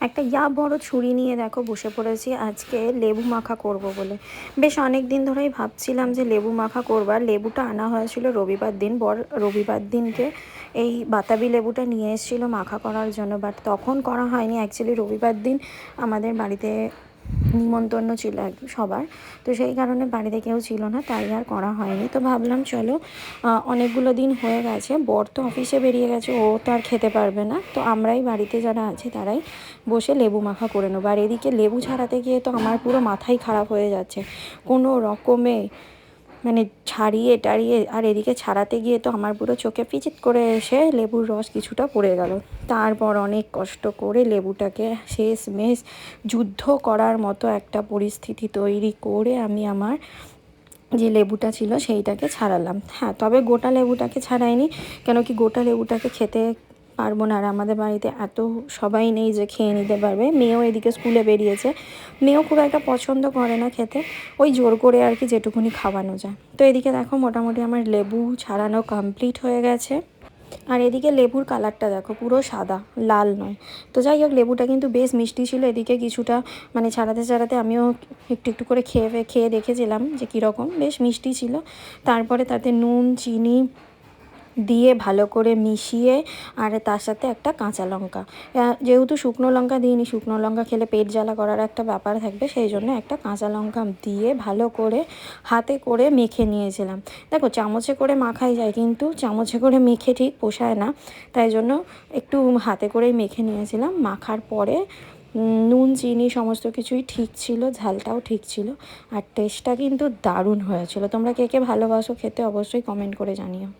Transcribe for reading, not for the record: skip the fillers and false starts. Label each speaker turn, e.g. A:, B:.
A: একটা বড় ছুরি নিয়ে দেখো বসে পড়েছি আজকে লেবু মাখা করব বলে। বেশ অনেক দিন ধরেই ভাবছিলাম যে লেবু মাখা করবার। লেবুটা আনা হয়েছিল রবিবার দিন, রবিবার দিনকে এই বাতাবি লেবুটা নিয়ে এসেছিলো মাখা করার জন্য, বাট তখন করা হয়নি। অ্যাকচুয়ালি রবিবার দিন আমাদের বাড়িতে নিমন্ত্রণ ছিল সবার, তো সেই কারণে বাড়িতে কেউ ছিল না, তাই আর করা হয়নি। তো ভাবলাম চলো, অনেকগুলো দিন হয়ে গেছে, বর তো অফিসে বেরিয়ে গেছে, ও তো আর খেতে পারবে না, তো আমরাই বাড়িতে যারা আছে তারাই বসে লেবু মাখা করে নেবো। আর এদিকে লেবু ছাড়াতে গিয়ে তো আমার পুরো মাথাই খারাপ হয়ে যাচ্ছে কোনো রকমে, মানে ছাড়িয়ে টাড়িয়ে, আর এদিকে ছাড়াতে গিয়ে তো আমার পুরো চোখে পিচিত করে এসে লেবুর রস কিছুটা পড়ে গেল। তারপর অনেক কষ্ট করে লেবুটাকে শেষমেশ যুদ্ধ করার মতো একটা পরিস্থিতি তৈরি করে আমি আমার যে লেবুটা ছিল সেইটাকে ছাড়ালাম। হ্যাঁ, তবে গোটা লেবুটাকে ছাড়াইনি, কেন কি গোটা লেবুটাকে খেতে পারবো না, আর আমাদের বাড়িতে এত সবাই নেই যে খেয়ে নিতে পারবে। মেয়েও এদিকে স্কুলে বেরিয়েছে, মেয়েও খুব একটা পছন্দ করে না খেতে, ওই জোর করে আর কি যেটুকুনি খাওয়ানো যায়। তো এদিকে দেখো মোটামুটি আমার লেবু ছাড়ানো কমপ্লিট হয়ে গেছে। আর এদিকে লেবুর কালারটা দেখো পুরো সাদা, লাল নয়। তো যাই হোক, লেবুটা কিন্তু বেশ মিষ্টি ছিল। এদিকে কিছুটা মানে ছাড়াতে ছাড়াতে আমিও একটু একটু করে খেয়ে দেখেছিলাম যে কীরকম, বেশ মিষ্টি ছিল। তারপরে তাতে নুন চিনি দিয়ে ভালো করে মিশিয়ে, আর তার সাথে একটা কাঁচা লঙ্কা, যেহেতু শুকনো লঙ্কা দিইনি, শুকনো লঙ্কা খেলে পেট জ্বালা করার একটা ব্যাপার থাকবে, সেই জন্য একটা কাঁচা লঙ্কা দিয়ে ভালো করে হাতে করে মেখে নিয়েছিলাম। দেখো, চামচে করে মাখাই যায়, কিন্তু চামচে করে মেখে ঠিক পোষায় না, তাই জন্য একটু হাতে করেই মেখে নিয়েছিলাম। মাখার পরে নুন চিনি সমস্ত কিছুই ঠিক ছিল, ঝালটাও ঠিক ছিল, আর টেস্টটা কিন্তু দারুণ হয়েছিল। তোমরা কে কে ভালোবাসো খেতে অবশ্যই কমেন্ট করে জানিও।